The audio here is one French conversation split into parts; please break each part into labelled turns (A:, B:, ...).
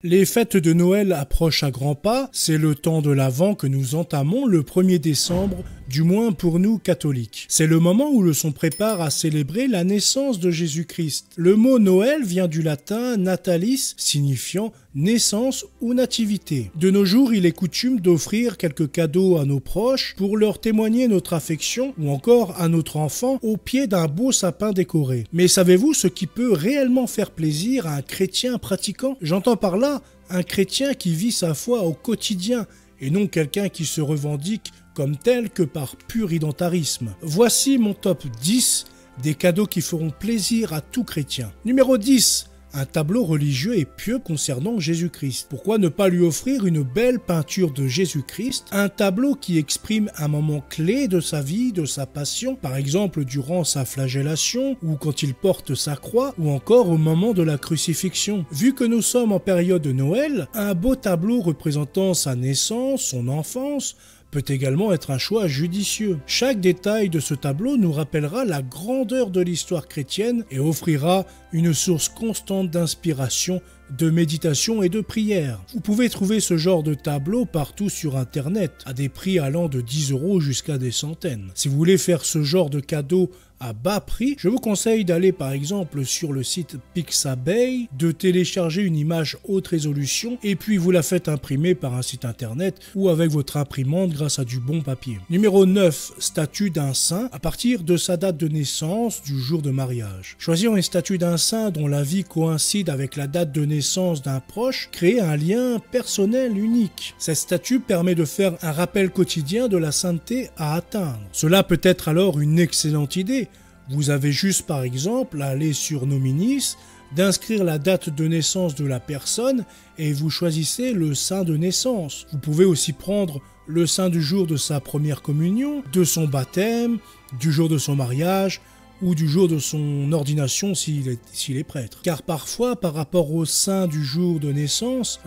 A: Les fêtes de Noël approchent à grands pas, c'est le temps de l'Avent que nous entamons le 1er décembre, du moins pour nous catholiques. C'est le moment où le son prépare à célébrer la naissance de Jésus-Christ. Le mot Noël vient du latin natalis, signifiant naissance ou nativité. De nos jours, il est coutume d'offrir quelques cadeaux à nos proches pour leur témoigner notre affection ou encore à notre enfant au pied d'un beau sapin décoré. Mais savez-vous ce qui peut réellement faire plaisir à un chrétien pratiquant? J'entends par là un chrétien qui vit sa foi au quotidien et non quelqu'un qui se revendique comme tel que par pur identarisme. Voici mon top 10 des cadeaux qui feront plaisir à tout chrétien. Numéro 10. Un tableau religieux et pieux concernant Jésus-Christ. Pourquoi ne pas lui offrir une belle peinture de Jésus-Christ, un tableau qui exprime un moment clé de sa vie, de sa passion, par exemple durant sa flagellation, ou quand il porte sa croix, ou encore au moment de la crucifixion. Vu que nous sommes en période de Noël, un beau tableau représentant sa naissance, son enfance, peut également être un choix judicieux. Chaque détail de ce tableau nous rappellera la grandeur de l'histoire chrétienne et offrira une source constante d'inspiration, de méditation et de prière. Vous pouvez trouver ce genre de tableau partout sur internet, à des prix allant de 10 € jusqu'à des centaines. Si vous voulez faire ce genre de cadeau à bas prix, je vous conseille d'aller par exemple sur le site Pixabay, de télécharger une image haute résolution et puis vous la faites imprimer par un site internet ou avec votre imprimante grâce à du bon papier. Numéro 9. Statue d'un saint à partir de sa date de naissance, du jour de mariage. Choisir une statue d'un saint dont la vie coïncide avec la date de naissance d'un proche crée un lien personnel unique. Cette statue permet de faire un rappel quotidien de la sainteté à atteindre. Cela peut être alors une excellente idée. Vous avez juste par exemple à aller sur Nominis, d'inscrire la date de naissance de la personne et vous choisissez le saint de naissance. Vous pouvez aussi prendre le saint du jour de sa première communion, de son baptême, du jour de son mariage ou du jour de son ordination s'il est prêtre. Car parfois, par rapport au saint du jour de naissance,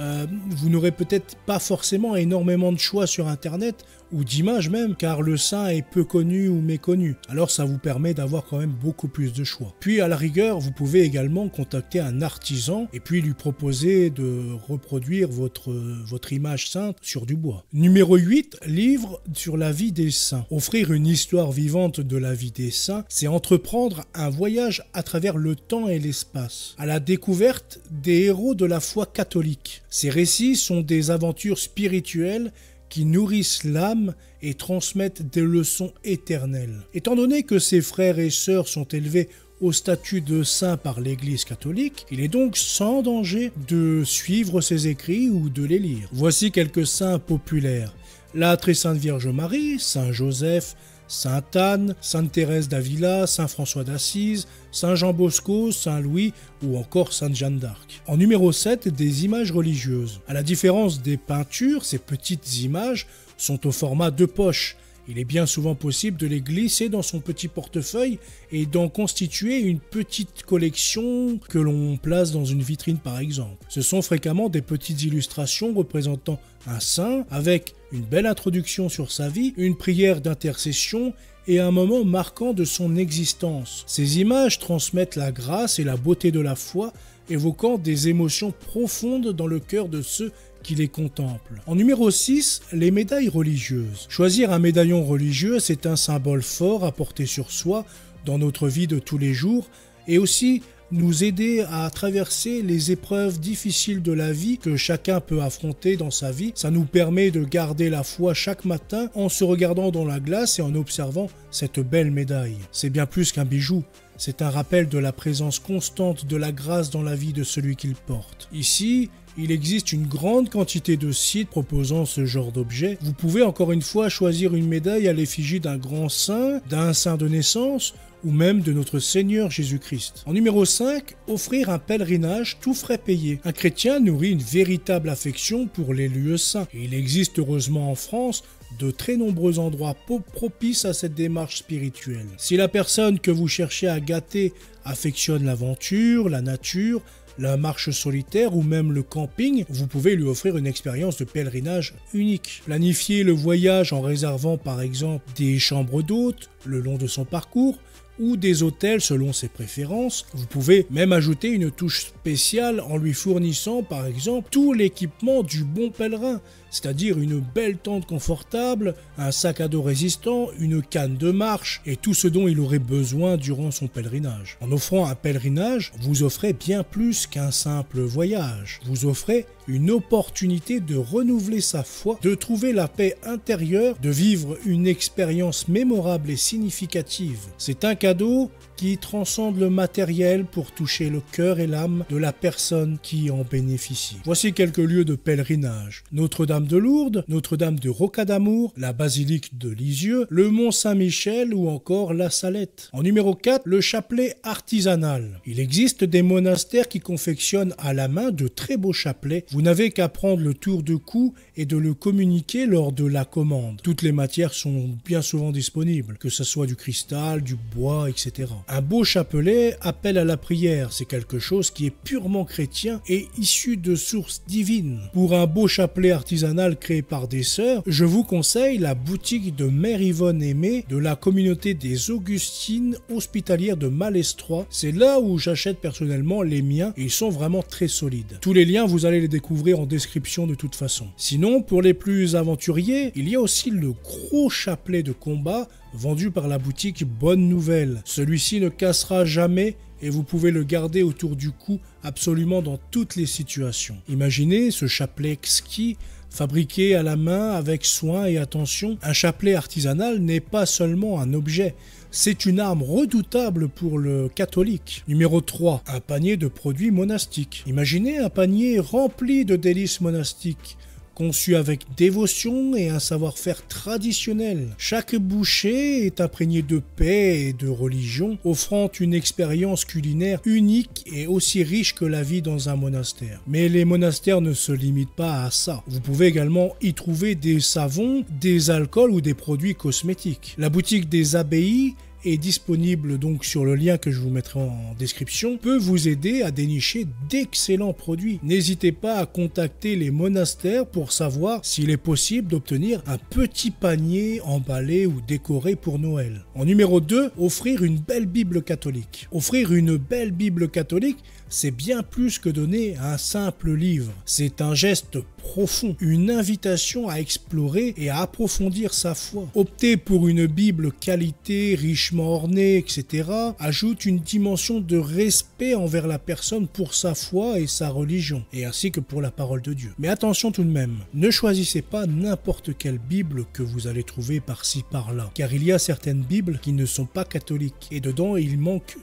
A: vous n'aurez peut-être pas forcément énormément de choix sur internet ou d'images même, car le saint est peu connu ou méconnu. Alors ça vous permet d'avoir quand même beaucoup plus de choix. Puis à la rigueur, vous pouvez également contacter un artisan et puis lui proposer de reproduire votre image sainte sur du bois. Numéro 8, livre sur la vie des saints. Offrir une histoire vivante de la vie des saints, c'est entreprendre un voyage à travers le temps et l'espace, à la découverte des héros de la foi catholique. Ces récits sont des aventures spirituelles qui nourrissent l'âme et transmettent des leçons éternelles. Étant donné que ces frères et sœurs sont élevés au statut de saints par l'Église catholique, il est donc sans danger de suivre ces écrits ou de les lire. Voici quelques saints populaires. La Très Sainte Vierge Marie, Saint Joseph, Sainte Anne, Sainte Thérèse d'Avila, Saint François d'Assise, Saint Jean Bosco, Saint Louis ou encore Sainte Jeanne d'Arc. En numéro 7, des images religieuses. À la différence des peintures, ces petites images sont au format de poche. Il est bien souvent possible de les glisser dans son petit portefeuille et d'en constituer une petite collection que l'on place dans une vitrine par exemple. Ce sont fréquemment des petites illustrations représentant un saint avec une belle introduction sur sa vie, une prière d'intercession et un moment marquant de son existence. Ces images transmettent la grâce et la beauté de la foi, évoquant des émotions profondes dans le cœur de ceux qui les contemplent. En numéro 6, les médailles religieuses. Choisir un médaillon religieux, c'est un symbole fort à porter sur soi dans notre vie de tous les jours et aussi nous aider à traverser les épreuves difficiles de la vie que chacun peut affronter dans sa vie. Ça nous permet de garder la foi chaque matin en se regardant dans la glace et en observant cette belle médaille. C'est bien plus qu'un bijou. C'est un rappel de la présence constante de la grâce dans la vie de celui qu'il porte. Ici, il existe une grande quantité de sites proposant ce genre d'objet. Vous pouvez encore une fois choisir une médaille à l'effigie d'un grand saint, d'un saint de naissance ou même de notre Seigneur Jésus-Christ. En numéro 5, offrir un pèlerinage tout frais payé. Un chrétien nourrit une véritable affection pour les lieux saints. Et il existe heureusement en France de très nombreux endroits propices à cette démarche spirituelle. Si la personne que vous cherchez à gâter affectionne l'aventure, la nature, la marche solitaire ou même le camping, vous pouvez lui offrir une expérience de pèlerinage unique. Planifiez le voyage en réservant par exemple des chambres d'hôtes le long de son parcours ou des hôtels selon ses préférences. Vous pouvez même ajouter une touche spéciale en lui fournissant par exemple tout l'équipement du bon pèlerin, c'est-à-dire une belle tente confortable, un sac à dos résistant, une canne de marche et tout ce dont il aurait besoin durant son pèlerinage. En offrant un pèlerinage, vous offrez bien plus qu'un simple voyage. Vous offrez une opportunité de renouveler sa foi, de trouver la paix intérieure, de vivre une expérience mémorable et significative. C'est un cadeau qui transcende le matériel pour toucher le cœur et l'âme de la personne qui en bénéficie. Voici quelques lieux de pèlerinage. Notre-Dame de Lourdes, Notre-Dame de Rocadamour, la basilique de Lisieux, le Mont Saint-Michel ou encore la Salette. En numéro 4, le chapelet artisanal. Il existe des monastères qui confectionnent à la main de très beaux chapelets. Vous n'avez qu'à prendre le tour de cou et de le communiquer lors de la commande. Toutes les matières sont bien souvent disponibles, que ce soit du cristal, du bois, etc. Un beau chapelet appelle à la prière, c'est quelque chose qui est purement chrétien et issu de sources divines. Pour un beau chapelet artisanal créé par des sœurs, je vous conseille la boutique de Mère Yvonne Aimée de la communauté des Augustines hospitalières de Malestroit. C'est là où j'achète personnellement les miens et ils sont vraiment très solides. Tous les liens, vous allez les découvrir en description de toute façon. Sinon, pour les plus aventuriers, il y a aussi le gros chapelet de combat vendu par la boutique Bonne Nouvelle. Celui-ci ne cassera jamais et vous pouvez le garder autour du cou absolument dans toutes les situations. Imaginez ce chapelet exquis fabriqué à la main avec soin et attention. Un chapelet artisanal n'est pas seulement un objet, c'est une arme redoutable pour le catholique. Numéro 3, un panier de produits monastiques. Imaginez un panier rempli de délices monastiques, conçu avec dévotion et un savoir-faire traditionnel. Chaque bouchée est imprégné de paix et de religion, offrant une expérience culinaire unique et aussi riche que la vie dans un monastère. Mais les monastères ne se limitent pas à ça. Vous pouvez également y trouver des savons, des alcools ou des produits cosmétiques. La boutique des abbayes est disponible donc sur le lien que je vous mettrai en description, peut vous aider à dénicher d'excellents produits. N'hésitez pas à contacter les monastères pour savoir s'il est possible d'obtenir un petit panier emballé ou décoré pour Noël. En numéro 2, offrir une belle Bible catholique. Offrir une belle Bible catholique, c'est bien plus que donner un simple livre. C'est un geste profond, une invitation à explorer et à approfondir sa foi. Opter pour une Bible qualité, richement ornée, etc. ajoute une dimension de respect envers la personne pour sa foi et sa religion, et ainsi que pour la parole de Dieu. Mais attention tout de même, ne choisissez pas n'importe quelle Bible que vous allez trouver par-ci par-là, car il y a certaines Bibles qui ne sont pas catholiques, et dedans il manque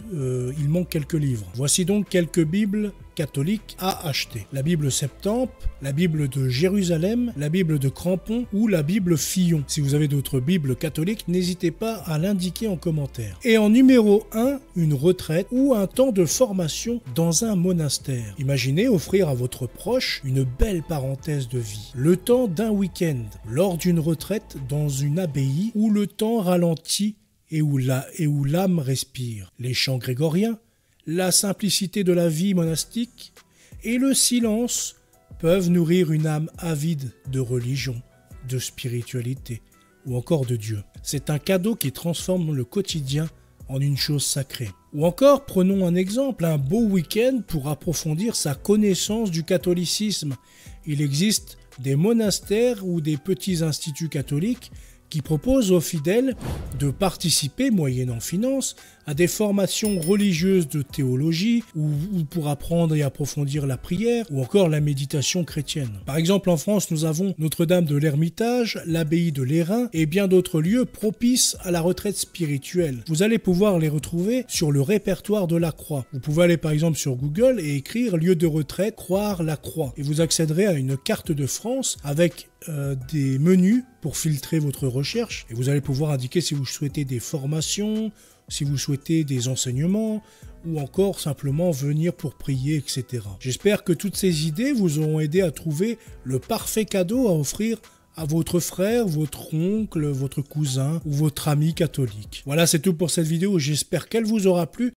A: quelques livres. Voici donc quelques Bibles catholiques à acheter. La Bible Septembre, la Bible de Jérusalem, la Bible de Crampon ou la Bible Fillon. Si vous avez d'autres Bibles catholiques, n'hésitez pas à l'indiquer en commentaire. Et en numéro 1, une retraite ou un temps de formation dans un monastère. Imaginez offrir à votre proche une belle parenthèse de vie. Le temps d'un week-end, lors d'une retraite dans une abbaye où le temps ralentit et où l'âme respire. Les chants grégoriens, la simplicité de la vie monastique et le silence peuvent nourrir une âme avide de religion, de spiritualité ou encore de Dieu. C'est un cadeau qui transforme le quotidien en une chose sacrée. Ou encore, prenons un exemple, un beau week-end pour approfondir sa connaissance du catholicisme. Il existe des monastères ou des petits instituts catholiques qui propose aux fidèles de participer, moyennant finance, à des formations religieuses de théologie ou pour apprendre et approfondir la prière ou encore la méditation chrétienne. Par exemple, en France, nous avons Notre-Dame de l'Ermitage, l'abbaye de l'Airain et bien d'autres lieux propices à la retraite spirituelle. Vous allez pouvoir les retrouver sur le répertoire de la Croix. Vous pouvez aller par exemple sur Google et écrire lieu de retraite, Croire la Croix et vous accéderez à une carte de France avec des menus pour filtrer votre recherche et vous allez pouvoir indiquer si vous souhaitez des formations, si vous souhaitez des enseignements ou encore simplement venir pour prier, etc. J'espère que toutes ces idées vous auront aidé à trouver le parfait cadeau à offrir à votre frère, votre oncle, votre cousin ou votre ami catholique. Voilà, c'est tout pour cette vidéo. J'espère qu'elle vous aura plu.